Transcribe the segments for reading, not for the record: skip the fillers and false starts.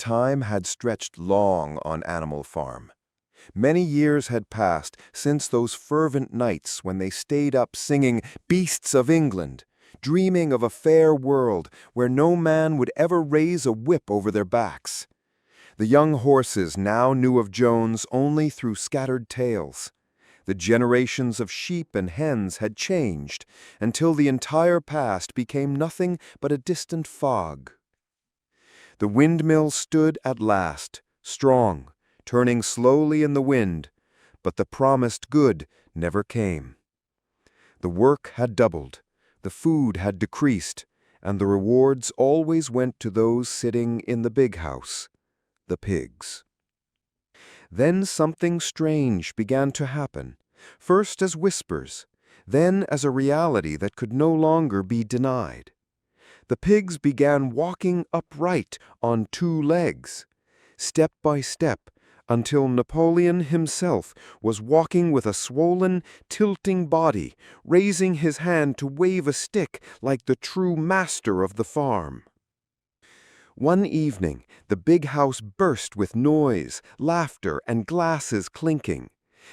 time had stretched long on Animal Farm. Many years had passed since those fervent nights when they stayed up singing "Beasts of England," dreaming of a fair world where no man would ever raise a whip over their backs. The young horses now knew of Jones only through scattered tales. The generations of sheep and hens had changed until the entire past became nothing but a distant fog. The windmill stood at last, strong, turning slowly in the wind, but the promised good never came. The work had doubled, the food had decreased, and the rewards always went to those sitting in the big house, the pigs. Then something strange began to happen, first as whispers, then as a reality that could no longer be denied. The pigs began walking upright on two legs, step by step, until Napoleon himself was walking with a swollen, tilting body, raising his hand to wave a stick like the true master of the farm. One evening, the big house burst with noise, laughter, and glasses clinking.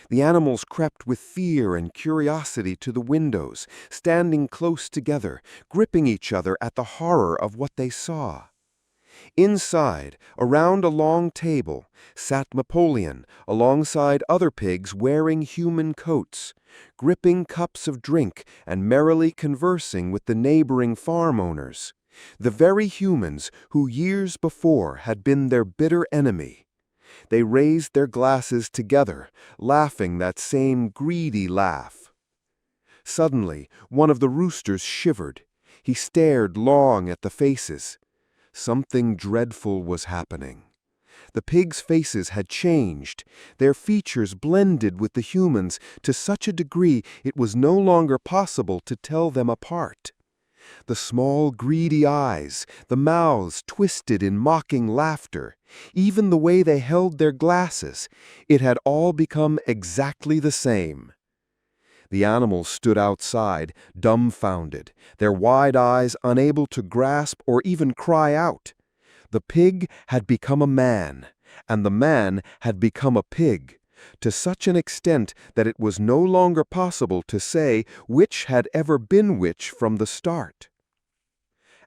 The animals crept with fear and curiosity to the windows, standing close together, gripping each other at the horror of what they saw. Inside, around a long table, sat Napoleon alongside other pigs wearing human coats, gripping cups of drink and merrily conversing with the neighboring farm owners, the very humans who years before had been their bitter enemy. They raised their glasses together, laughing that same greedy laugh. Suddenly, one of the roosters shivered. He stared long at the faces. Something dreadful was happening. The pigs' faces had changed. Their features blended with the humans to such a degree it was no longer possible to tell them apart. The small, greedy eyes, the mouths twisted in mocking laughter, even the way they held their glasses, it had all become exactly the same. The animals stood outside, dumbfounded, their wide eyes unable to grasp or even cry out. The pig had become a man, and the man had become a pig, to such an extent that it was no longer possible to say which had ever been which from the start.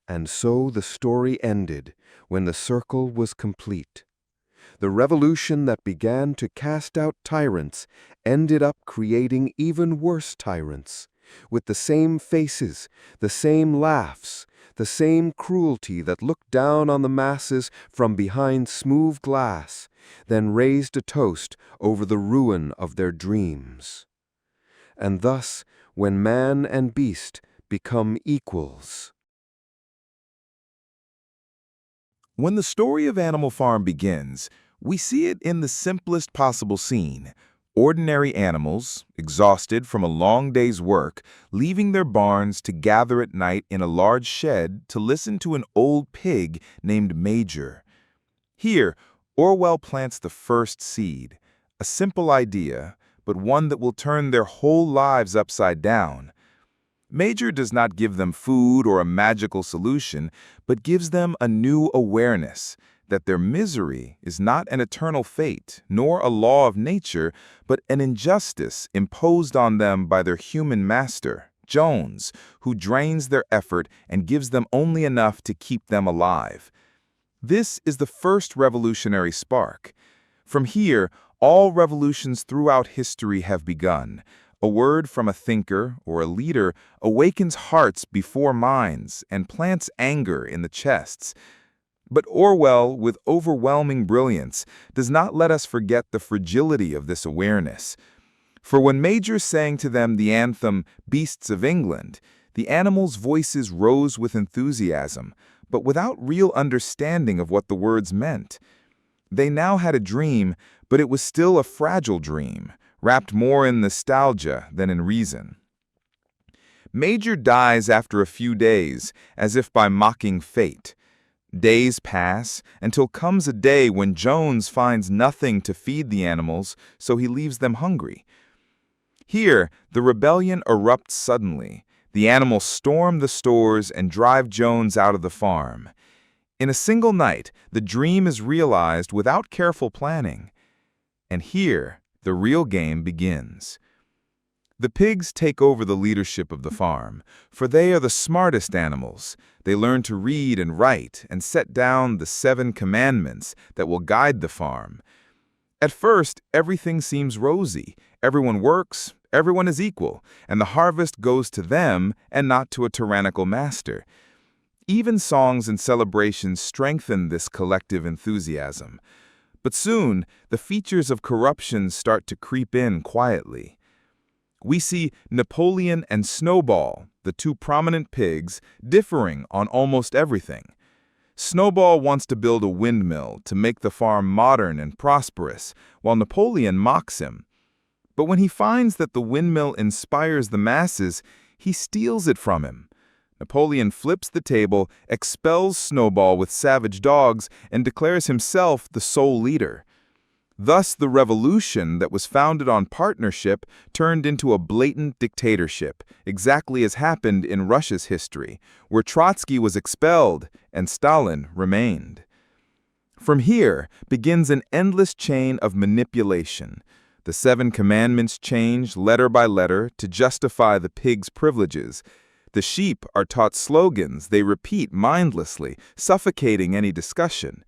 And so the story ended when the circle was complete. The revolution that began to cast out tyrants ended up creating even worse tyrants, with the same faces, the same laughs, the same cruelty that looked down on the masses from behind smooth glass, then raised a toast over the ruin of their dreams. And thus, when man and beast become equals. When the story of Animal Farm begins, we see it in the simplest possible scene. Ordinary animals, exhausted from a long day's work, leaving their barns to gather at night in a large shed to listen to an old pig named Major. Here, Orwell plants the first seed, a simple idea, but one that will turn their whole lives upside down. Major does not give them food or a magical solution, but gives them a new awareness that their misery is not an eternal fate, nor a law of nature, but an injustice imposed on them by their human master, Jones, who drains their effort and gives them only enough to keep them alive. This is the first revolutionary spark. From here, all revolutions throughout history have begun. A word from a thinker or a leader awakens hearts before minds and plants anger in the chests. But Orwell, with overwhelming brilliance, does not let us forget the fragility of this awareness. For when Major sang to them the anthem, "Beasts of England," the animals' voices rose with enthusiasm, but without real understanding of what the words meant. They now had a dream, but it was still a fragile dream, wrapped more in nostalgia than in reason. Major dies after a few days, as if by mocking fate. Days pass until comes a day when Jones finds nothing to feed the animals, so he leaves them hungry. Here, the rebellion erupts suddenly. The animals storm the stores and drive Jones out of the farm. In a single night, the dream is realized without careful planning. And here, the real game begins. The pigs take over the leadership of the farm, for they are the smartest animals. They learn to read and write and set down the 7 commandments that will guide the farm. At first, everything seems rosy. Everyone works, everyone is equal, and the harvest goes to them and not to a tyrannical master. Even songs and celebrations strengthen this collective enthusiasm. But soon, the features of corruption start to creep in quietly. We see Napoleon and Snowball, the 2 prominent pigs, differing on almost everything. Snowball wants to build a windmill to make the farm modern and prosperous, while Napoleon mocks him. But when he finds that the windmill inspires the masses, he steals it from him. Napoleon flips the table, expels Snowball with savage dogs, and declares himself the sole leader. Thus, the revolution that was founded on partnership turned into a blatant dictatorship, exactly as happened in Russia's history, where Trotsky was expelled and Stalin remained. From here begins an endless chain of manipulation. The 7 commandments change letter by letter to justify the pigs' privileges. The sheep are taught slogans they repeat mindlessly, suffocating any discussion.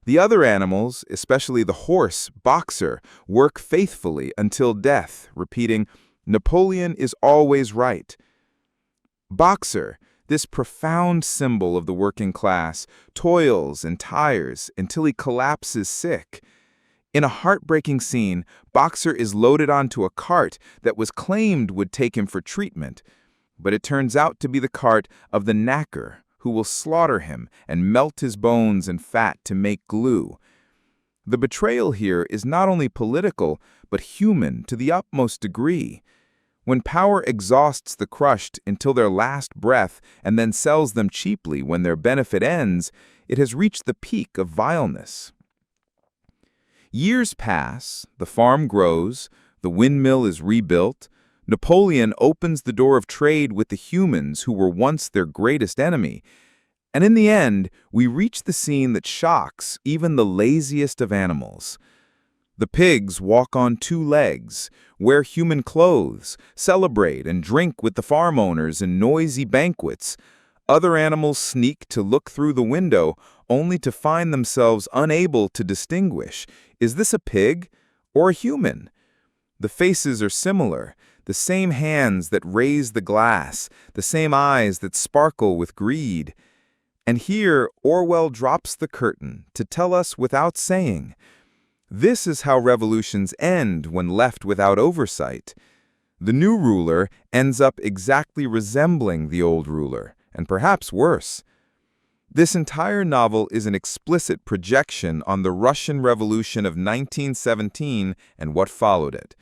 The other animals, especially the horse, Boxer, work faithfully until death, repeating, "Napoleon is always right." Boxer, this profound symbol of the working class, toils and tires until he collapses sick. In a heartbreaking scene, Boxer is loaded onto a cart that was claimed would take him for treatment, but it turns out to be the cart of the knacker, who will slaughter him and melt his bones and fat to make glue. The betrayal here is not only political, but human to the utmost degree. When power exhausts the crushed until their last breath and then sells them cheaply when their benefit ends, it has reached the peak of vileness. Years pass, the farm grows, the windmill is rebuilt, Napoleon opens the door of trade with the humans who were once their greatest enemy, and in the end, we reach the scene that shocks even the laziest of animals. The pigs walk on 2 legs, wear human clothes, celebrate and drink with the farm owners in noisy banquets. Other animals sneak to look through the window, only to find themselves unable to distinguish, is this a pig or a human? The faces are similar. The same hands that raise the glass, the same eyes that sparkle with greed. And here, Orwell drops the curtain to tell us without saying, this is how revolutions end when left without oversight. The new ruler ends up exactly resembling the old ruler, and perhaps worse. This entire novel is an explicit projection on the Russian Revolution of 1917 and what followed it.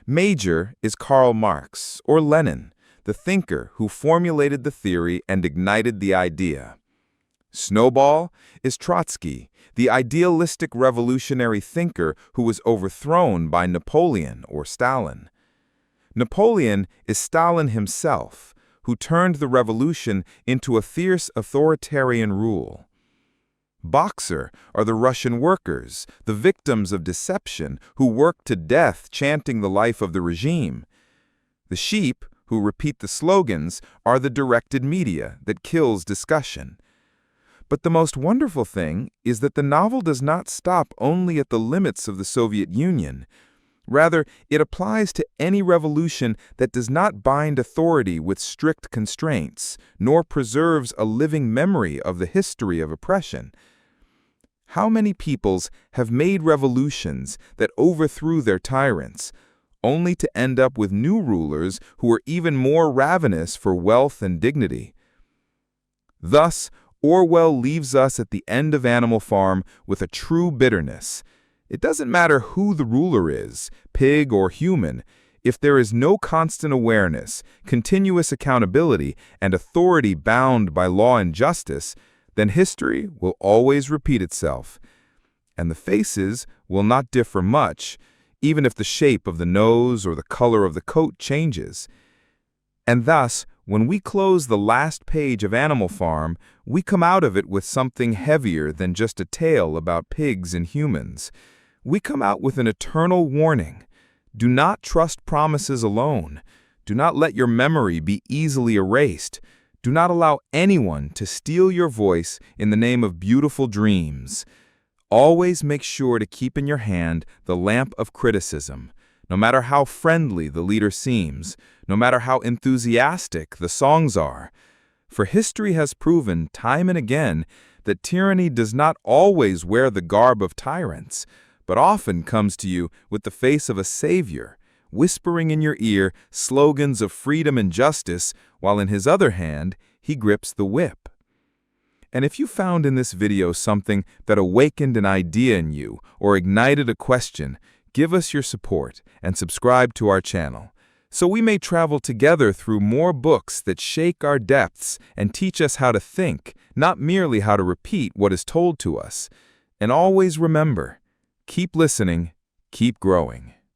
Major is Karl Marx, or Lenin, the thinker who formulated the theory and ignited the idea. Snowball is Trotsky, the idealistic revolutionary thinker who was overthrown by Napoleon or Stalin. Napoleon is Stalin himself, who turned the revolution into a fierce authoritarian rule. Boxer are the Russian workers, the victims of deception who work to death chanting the life of the regime. The sheep, who repeat the slogans, are the directed media that kills discussion. But the most wonderful thing is that the novel does not stop only at the limits of the Soviet Union. Rather, it applies to any revolution that does not bind authority with strict constraints, nor preserves a living memory of the history of oppression. How many peoples have made revolutions that overthrew their tyrants, only to end up with new rulers who are even more ravenous for wealth and dignity? Thus, Orwell leaves us at the end of Animal Farm with a true bitterness. It doesn't matter who the ruler is, pig or human, if there is no constant awareness, continuous accountability, and authority bound by law and justice, then history will always repeat itself. And the faces will not differ much, even if the shape of the nose or the color of the coat changes. And thus, When we close the last page of Animal Farm, we come out of it with something heavier than just a tale about pigs and humans. We come out with an eternal warning. Do not trust promises alone. Do not let your memory be easily erased. Do not allow anyone to steal your voice in the name of beautiful dreams. Always make sure to keep in your hand the lamp of criticism. No matter how friendly the leader seems, no matter how enthusiastic the songs are. For history has proven time and again that tyranny does not always wear the garb of tyrants, but often comes to you with the face of a savior, whispering in your ear slogans of freedom and justice, while in his other hand he grips the whip. And if you found in this video something that awakened an idea in you or ignited a question, give us your support and subscribe to our channel, so we may travel together through more books that shake our depths and teach us how to think, not merely how to repeat what is told to us. And always remember, keep listening, keep growing.